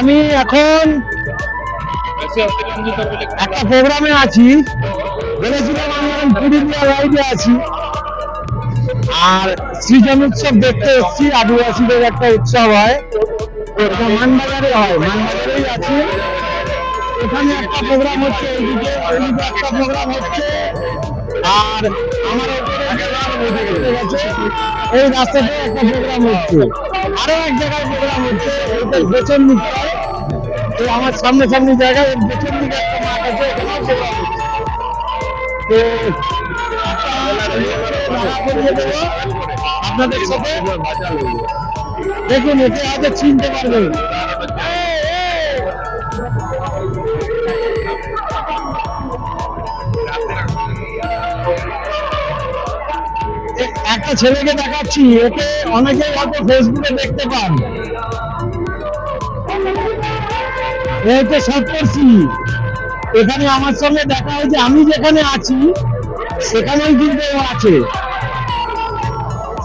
আমি এখন একটা প্রোগ্রামে আছি, বলেছিলাম আমি এখন পুরুলিয়া রাইডে আছি, আর সৃজন উৎসব দেখতে এসেছি। আদিবাসীদের একটা উৎসব হয়, এটা মানবাজারে হয়, মানবাজারেই আছি। এখানে একটা প্রোগ্রাম হচ্ছে, এইদিকে একটা প্রোগ্রাম হচ্ছে, আর আমার এই রাস্তাতে একটা প্রোগ্রাম হচ্ছে, আরো এক জায়গায় প্রোগ্রাম হচ্ছে। এইটা পেছন দিকে, এই আমার সামনে সামনে জায়গায় এর পেছন দিকে একটা মাঠ আছে, এখানেও প্রোগ্রাম হচ্ছে। তো আপনাদের সাথে দেখুন, এতে হয়তো চিনতে পারবেন। একটা ছেলেকে দেখাচ্ছি, ওকে অনেকে হয়তো ফেসবুকে দেখতে পান। এই তো সপ্তর্ষি, এখানে আমার সঙ্গে দেখা হয়েছে। আমি যেখানে আছি সেখানেই কিন্তু ও আছে,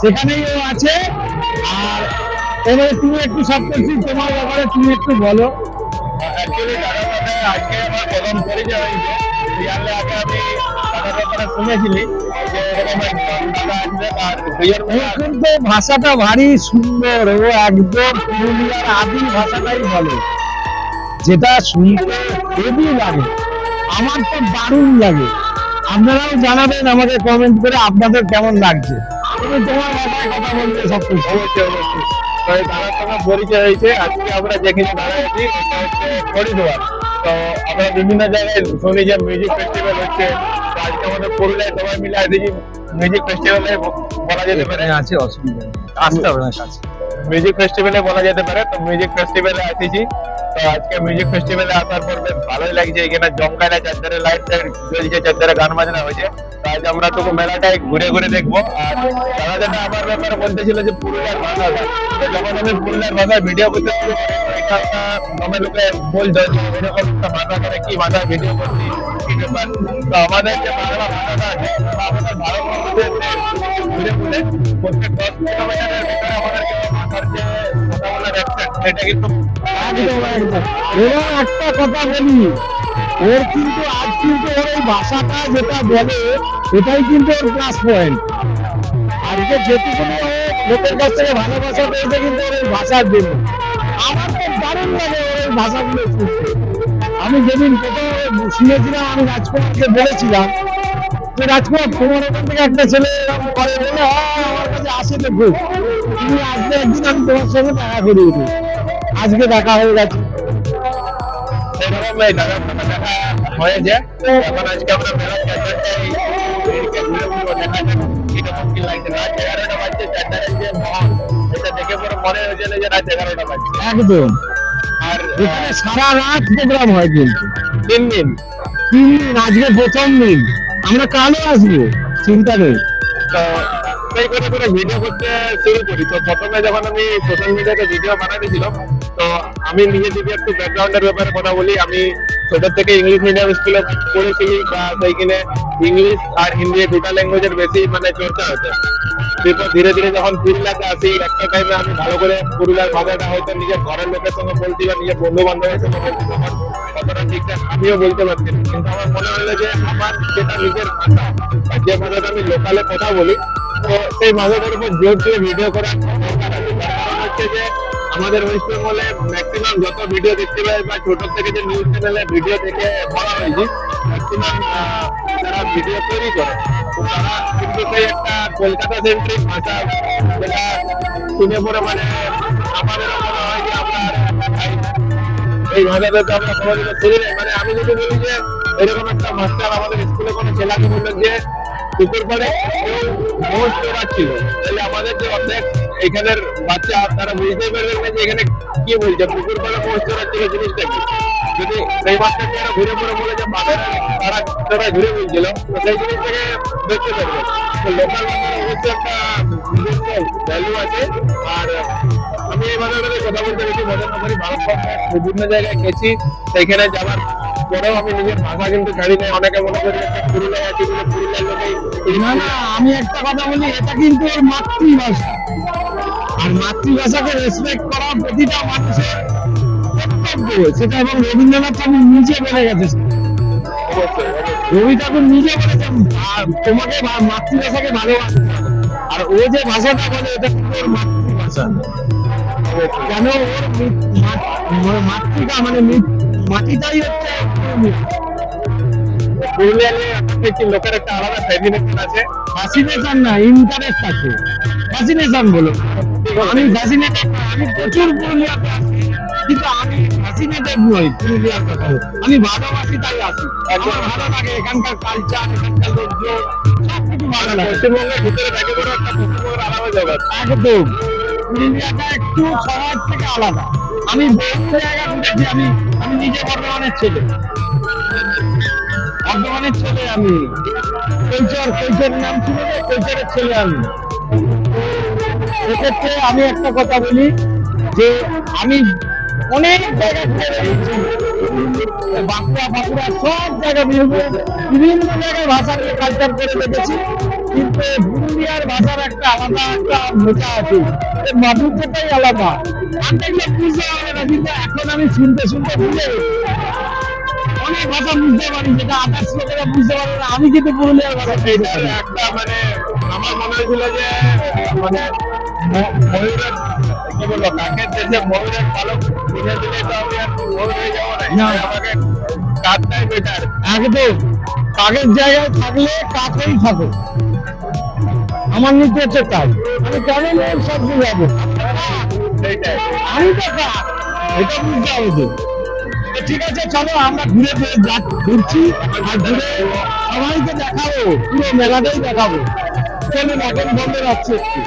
সেখানেই ও আছে। আর এবারে তুমি একটু সপ্তর্ষি, তোমার ব্যাপারে তুমি একটু বলো। অ্যাকচুয়ালি দাদার সাথে আজকে আমার প্রথম পরিচয় হয়েছে। রিয়ালে আগে আমি দাদার ব্যাপারে শুনেছিলি যে এরকম একজন দাদা আসবে, আর কিন্তু ভাষাটা ভারী সুন্দর, ও একদম পুরুলিয়ার আদি ভাষাটাই বলে, যেটা শুনতে হেভি লাগে। আমার তো দারুণ লাগে। আপনারাও জানাবেন আমাকে কমেন্ট করে আপনাদের কেমন লাগছে। তুমি তোমার ভাষায় কথা বলতে সব কিছু অবশ্যই অবশ্যই দাদার সঙ্গে পরিচয় হয়েছে। আজকে আমরা যেখানে দাঁড়াইছি এটা হচ্ছে হরিদ্বার। তো আমরা বিভিন্ন জায়গায় শুনি যে মিউজিক ফেস্টিভ্যাল হচ্ছে, তো আজকে আমাদের পুরুলিয়ায় সবাই মিলে আসছি মিউজিক ফেস্টিভ্যালে বলা যেতে পারে। আছে, অসুবিধা নেই, আসতে হবে না কাছে। মিউজিক ফেস্টিভ্যালে বলা যেতে পারে। তো মিউজিক ফেস্টিভ্যালে আসিছি। তো আজকে মিউজিক ফেস্টিভ্যালে আসার পর বেশ ভালোই লাগছে। এখানে জমকাইলা চারধারে লাইট জ্বলছে, চারধারে গান বাজনা হয়েছে। তো আজ আমরা টুকু মেলাটাই ঘুরে ঘুরে দেখবো। আর তারা যেটা আমার ব্যাপারে বলতেছিল যে পুরুলিয়ার ভাষাটা, তো যখন আমি পুরুলিয়ার ভাষায় ভিডিও করতে শুরু করি, তো এটা একটা আমার লোকে বলতো যে এরকম একটা ভাষা করে কি ভাষায় ভিডিও করছি, কি ব্যাপার। তো আমাদের যে বাংলা ভাষাটা আছে, বা আমাদের ভারতবর্ষের ঘুরে ঘুরে প্রত্যেক 10 কিলোমিটারের ভিতরে আমাদের কিন্তু ভাষার যে কথা বলার অ্যাকসেন্ট, সেটা কিন্তু এবং একটা কথা বলি, ওর কিন্তু আজ কিন্তু ওর এই ভাষাটা যেটা বলে, এটাই কিন্তু ওর প্লাস পয়েন্ট। আজকে যেটুকুনি ও লোকের কাছ থেকে ভালোবাসা পেয়েছে কিন্তু ওর এই ভাষার জন্য। আমার তো দারুণ লাগে ওর এই ভাষাগুলো শুনতে। আমি যেদিন প্রথম শুনেছিলাম, আমি রাজকুমারকে বলেছিলাম যে রাজকুমার, তোমার ওখান থেকে একটা ছেলে এরকম করে বলে, আমার কাছে আসে তো খুব, তুমি আসলে একদিন আমি তোমার সঙ্গে দেখা করিয়ে দিই। আজকে দেখা হয়ে গেছে। সেরকম এই দাদার সাথে দেখা হয়েছে। এখন আজকে আমরা মেলার চারটায় ঘুরে ঘুরে দেখা যাক কিরকম কি লাগছে। রাত 11টা বাজছে, চারটায় যে মহল, এটা দেখে পরে মনে হয়েছিল যে রাত 11টা বাজছে। একদম। আর এখানে সারা রাত প্রোগ্রাম হয়, কিন্তু 3 দিন। 3 দিন, আজকে প্রথম দিন। আমরা কালও আসবো, চিন্তা নেই। তো সেই করে করে ভিডিও করতে শুরু করি। তো প্রথমে যখন আমি সোশ্যাল মিডিয়াতে ভিডিও বানাতেছিলাম, তো আমি নিজে যদি একটু ব্যাকগ্রাউন্ডের ব্যাপারে কথা বলি, আমি ছোট থেকে ইংলিশ মিডিয়াম স্কুলে পড়েছি, বা সেইখানে ইংলিশ আর হিন্দি দুটা ল্যাঙ্গুয়েজের বেশি মানে চর্চা হতো। এরপর ধীরে ধীরে যখন পুরুলিয়াতে আসি, একটা টাইমে আমি ভালো করে পুরুলিয়ার ভাষাটা হয়তো নিজের ঘরের লোকের সঙ্গে বলছি বা নিজের বন্ধু বান্ধবের সঙ্গে বলছি, তখন কতটা ঠিকঠাক আমিও বলতে পারছি না। কিন্তু আমার মনে হলো যে আমার যেটা নিজের ভাষা, যে ভাষাটা আমি লোকালে কথা বলি, তো সেই ভাষাটার উপর জোর দিয়ে ভিডিও করার দরকার আছে। তার কারণ হচ্ছে যে আমাদের ওয়েস্ট বেঙ্গলে ম্যাক্সিমাম যত ভিডিও দেখতে পাই, বা ছোট থেকে যে নিউজ চ্যানেলে ভিডিও থেকে বলা হয়েছে, ম্যাক্সিমাম যারা ভিডিও তৈরি করে, তো তারা কিন্তু সেই একটা কলকাতা সেন্ট্রিক ভাষা, যেটা শুনে পরে মানে আমাদেরও মনে হয় যে আমরা এই ভাষাটা তো আমরা কোনোদিনও শুনি নাই। মানে আমি যদি বলি যে এরকম একটা মাস্টার আমাদের স্কুলে কোনো ছেলেকে বললেন যে পুকুর পাড়ে মোষ চড়াচ্ছিল, তাহলে আমাদের যে অর্ধেক এখানের বাচ্চা, তারা বুঝতেই পারবেন না যে এখানে কি বলছে, পুকুর পাড়ে মোষ চড়াচ্ছিল জিনিসটা কি। যদি সেই বাচ্চাকে এরা ঘুরে ঘুরে বলে যে বাঘের তারা তারা ঘুরে বলছিল, তো সেই জিনিসটাকে দেখতে পারবে। তো লোকাল ভাষার অবশ্যই একটা ভ্যালু আছে। আর আমি এই ভাষাটাতে কথা বলতে বেশি পছন্দ করি। ভারতবর্ষের বিভিন্ন জায়গায় গেছি, সেখানে যাওয়ার পরেও আমি নিজের ভাষা কিন্তু ছাড়ি নাই। অনেকে মনে করি পুরুলিয়ায় আছি বলে পুরুলিয়ার লোকেই। না না, আমি একটা কথা বলি, এটা কিন্তু ওর মাতৃভাষা। আর মাতৃভাষাকে রেসপেক্ট করা প্রতিটা মানুষের প্রত্যেক সেটা এবং রবীন্দ্রনাথ ঠাকুর নিজে বলে গেছে। অবশ্যই রবি ঠাকুর নিজে বলেছেন তোমাকে মাতৃভাষাকে ভালোবাসতে হবে। আর ও যে ভাষাটা বলে এটা কিন্তু ওর মাতৃভাষা। কেন ওর মাতৃকা মানে মাটিটাই হচ্ছে পুরুলিয়া নিয়ে আপনার কি লোকের একটা আলাদা ফ্যাসিনেশন আছে? ফ্যাসিনেশন না, ইন্টারেস্ট আছে। ফ্যাসিনেশন বলো, আমি ফ্যাসিনেটেড, আমি প্রচুর পুরুলিয়াতে আসি, কিন্তু আমি ফ্যাসিনেটেড নই পুরুলিয়ার কথা। আমি ভালোবাসি তাই আসি, আমার ভালো লাগে এখানকার কালচার, এখানকার লোকজন, সবকিছু ভালো লাগে। পশ্চিমবঙ্গের ভিতরে থাকে বড় একটা পশ্চিমবঙ্গের আলাদা জগৎ। একদম পুরুলিয়াটা একটু শহর থেকে আলাদা। আমি বহু জায়গা ঘুরেছি, আমি নিজে বর্ধমানের ছেলে, বর্ধমানের ছেলে আমি। কৈচর নাম ছিল যে, কৈচরের ছেলে আমি। এক্ষেত্রে আমি একটা কথা বলি যে আমি অনেক জায়গা ঘুরে বেরিয়েছি, বাঁকুড়া সব জায়গা বিভিন্ন জায়গায় ভাষার কালচার করে দেখেছি, কিন্তু পুরুলিয়ার ভাষার একটা আলাদা একটা মজা আছে, এর মাধুর্যটাই আলাদা। আর দেখলে বুঝতে হবে না, কিন্তু এখন আমি শুনতে বুঝে গেছি। অনেক ভাষা বুঝতে পারি যেটা আদার্স লোকেরা বুঝতে পারে না, আমি কিন্তু পুরুলিয়ার ভাষা বুঝতে পারি। একটা মানে আমার মনে হয়েছিল যে মানে ময়ূরের কি বলবো, কাকের দেশে ময়ূরের পালক বুঝে দিলে তো আমি আর ময়ূর হয়ে যাবো না, আমাকে কাকটাই বেটার। একদম কাকের জায়গায় থাকলে কাকেই থাকো, আমার নিতে হচ্ছে কাজ। আমি কেন ময়ূর শব্দ যাবো, সেইটাই। আমি তো কাক, এটা বুঝতে হবে তো। তো ঠিক আছে, চলো আমরা ঘুরে ঘুরছি, আর ঘুরে সবাইকে দেখাবো, পুরো মেলাটাই দেখাবো। চলুন এখন বন্ধ রাখছি একটু।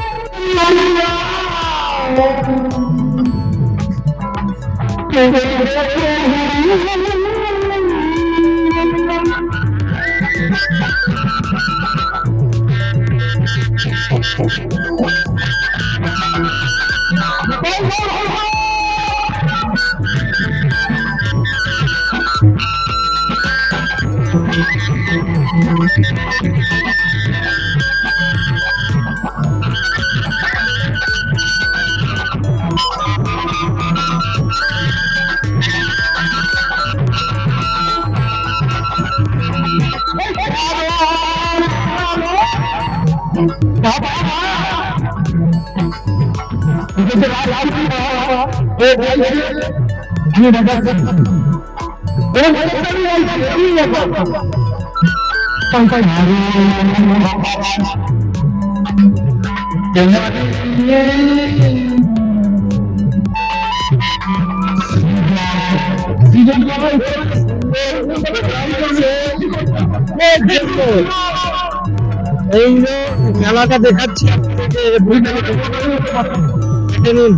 এই যে মেলাটা দেখাচ্ছি আপনাদেরকে, বইটা দেখে নিন।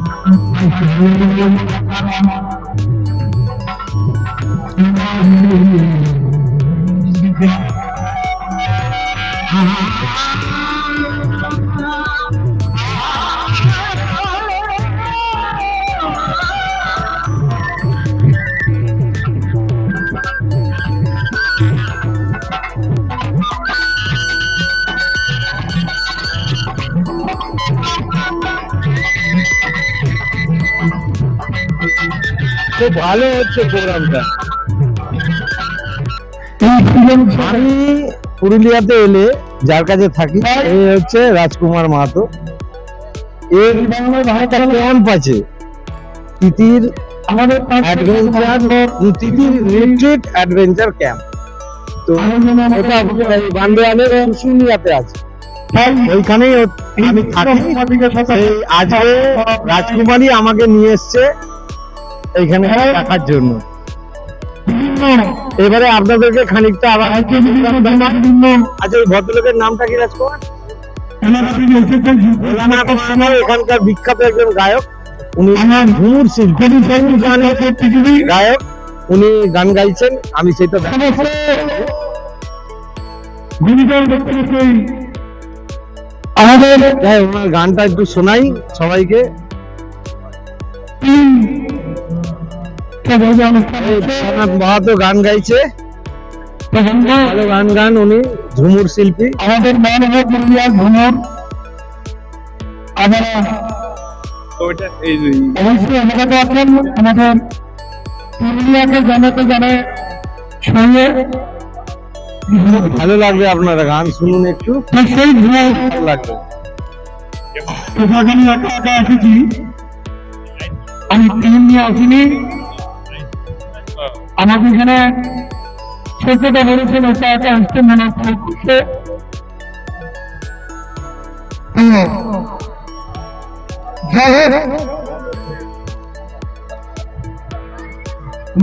খুব ভালো হচ্ছে প্রোগ্রামটা। আমি পুরুলিয়াতে এলে যার কাছে থাকি, এই হচ্ছে রাজকুমার মাহাতো। এর ক্যাম্প আছে তিতির তিতির রিট্রিট অ্যাডভেঞ্চার ক্যাম্প। তো ওটা বান্দোয়ানের শুশুনিয়াতে আছে, ওইখানেই আমি থাকি। আজকে রাজকুমারী আমাকে নিয়ে এসছে এইখানে দেখার জন্য। এবারে আপনাদেরকে খানিকটা আবার আচ্ছা, ওই ভদ্রলোকের নামটা কি রাজকুমার? এখানকার বিখ্যাত একজন গায়ক, উনি ঘুমুর শিল্পী গায়ক, উনি গান গাইছেন, আমি সেটা আমাদের ওনার গানটা একটু শোনাই সবাইকে। মাহাতো গান গাইছে, ভালো গান উনি ঝুমুর শিল্পী। আমাদের ঝুমুর অবশ্যই আমাদের পুরুলিয়াকে জানাতে জানে সঙ্গে ভালো লাগবে, আপনারা গান শুনুন একটু, সেই ভালো লাগবে। সেখানে একা একা এসেছি, আমি টিম নিয়ে আসিনি। আমাকে এখানে ছোটটা বলেছেন একা একা আসতে মনে হচ্ছে।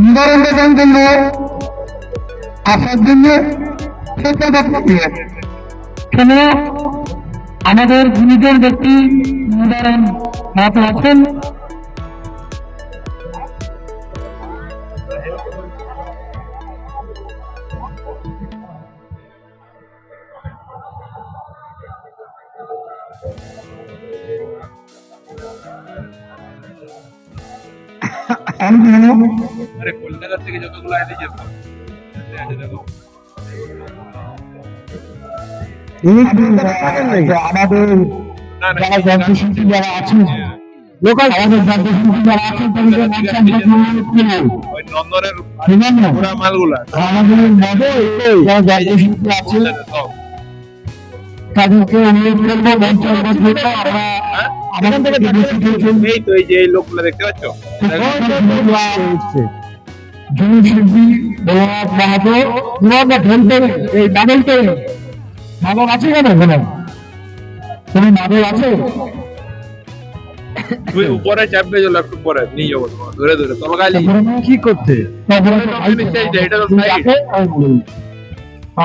নিবারণ দেখার জন্য আসার জন্য কেন আমাদের গুণীজন ব্যক্তি নিবারণ মাতা আছেন। আরে কলকাতা থেকে যতগুলো আইডি যেত আমাদের যারা যন্ত্রশিল্পী যারা আছেন, লোকাল আমাদের যন্ত্রশিল্পী যারা আছেন ওই নন্দনের তাদের পুরা মালগুলা আমাদের মধ্যে যারা যন্ত্রশিল্পী আছেন তাদেরকে অনুরোধ করবো মঞ্চের মধ্যে আমরা আমাদের থেকে এই তো এই যে এই লোকগুলো দেখতে পাচ্ছ জনশিল্পী ভোলানাথ মাহাতো ঢেলতে এই মাদলতে মাদল আছে কেন ওখানে কোনো মাদল আছে? তুই উপরে চাপবে চলো একটু পরে নিয়ে যাবো তোমার ধরে ধরে তোমার গালি কি করতে এটা তো সাইড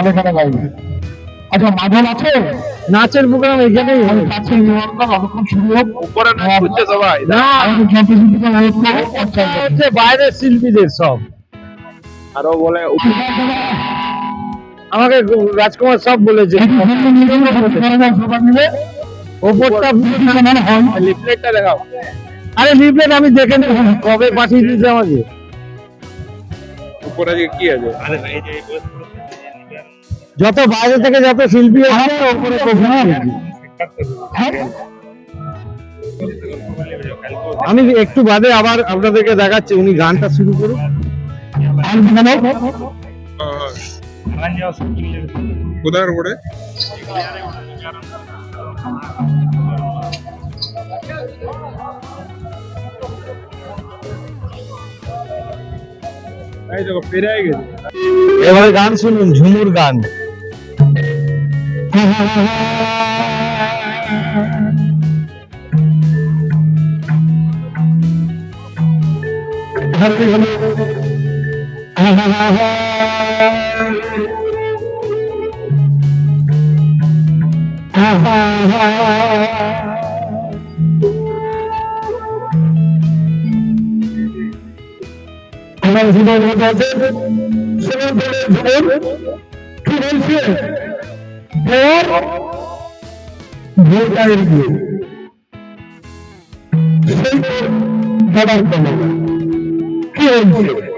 এখানে গাইবে। আচ্ছা মাদল আছে, নাচের প্রোগ্রাম এখানে কাছে অতক্ষণ শুরু হোক। উপরে নাচ করছে সবাই না আমাদের যন্ত্রশিল্পীকে অনুরোধ করবো হচ্ছে বাইরের শিল্পীদের সব আরো বলে আমাকে রাজকুমার সব বলেছে ওপরটা লিফলেটটা দেখাও আরে লিফলেট আমি দেখে নেব, কবে পাঠিয়ে দিয়েছে আমাকে। উপরে যে কি আছে যত বাইরে থেকে যত শিল্পী আছে ওপরে আমি একটু বাদে আবার আপনাদেরকে দেখাচ্ছি, উনি গানটা শুরু করুন। কোথার উপরে এই দেখো ফিরে গেছে। এবারে গান শুনুন, ঝুমুর গান। আমার জীবন বলছে কি বলছে ভোটারের বিয়ে সেই দাদার বলা কি বলছে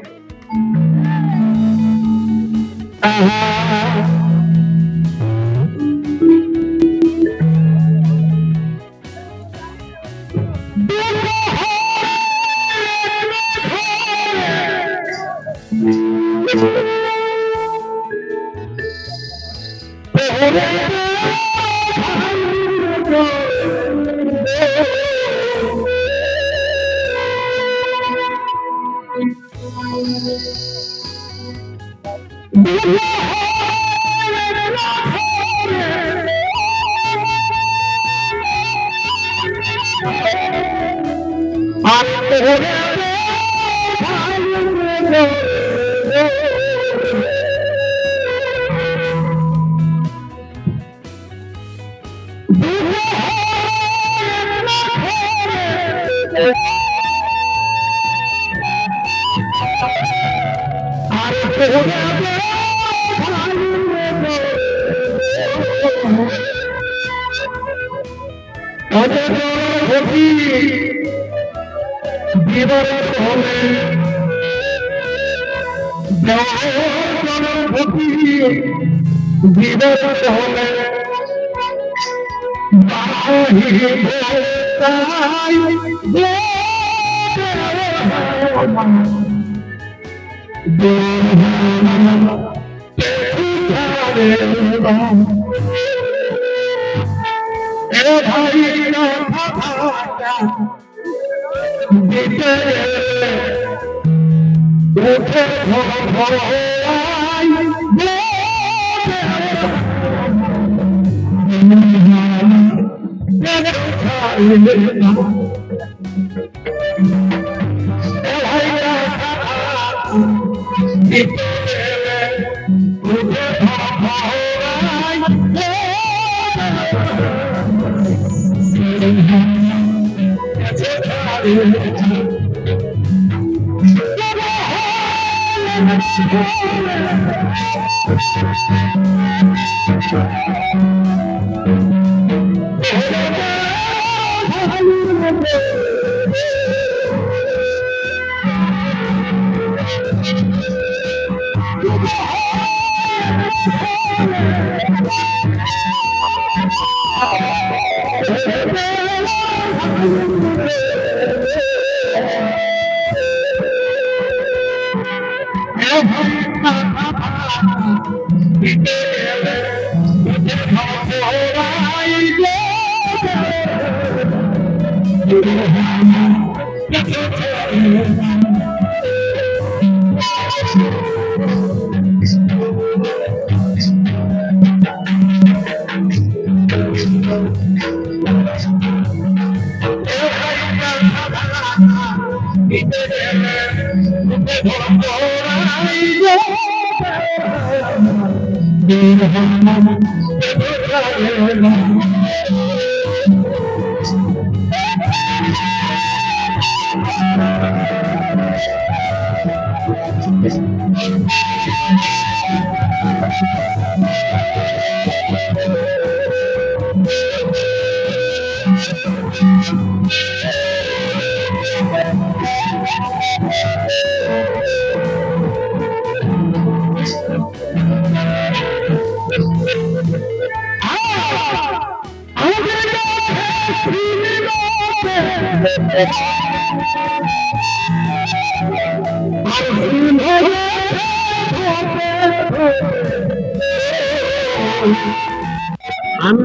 আমি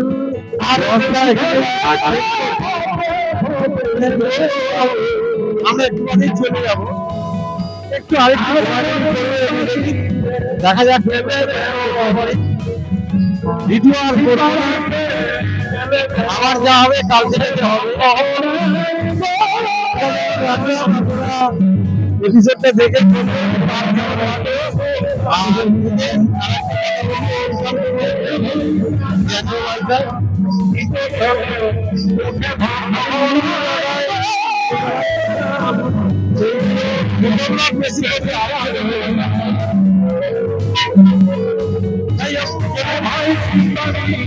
আমরা একটু বাদেই চলে যাবো, একটু আরেকটু দেখা যাক ভিডিও আর করবো না। আবার যা হবে কালকে থেকে হবে। এপিসোডটা দেখে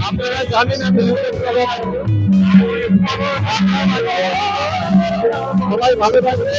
আপনারা জানেন আমি সবাই ভালো থাকবে।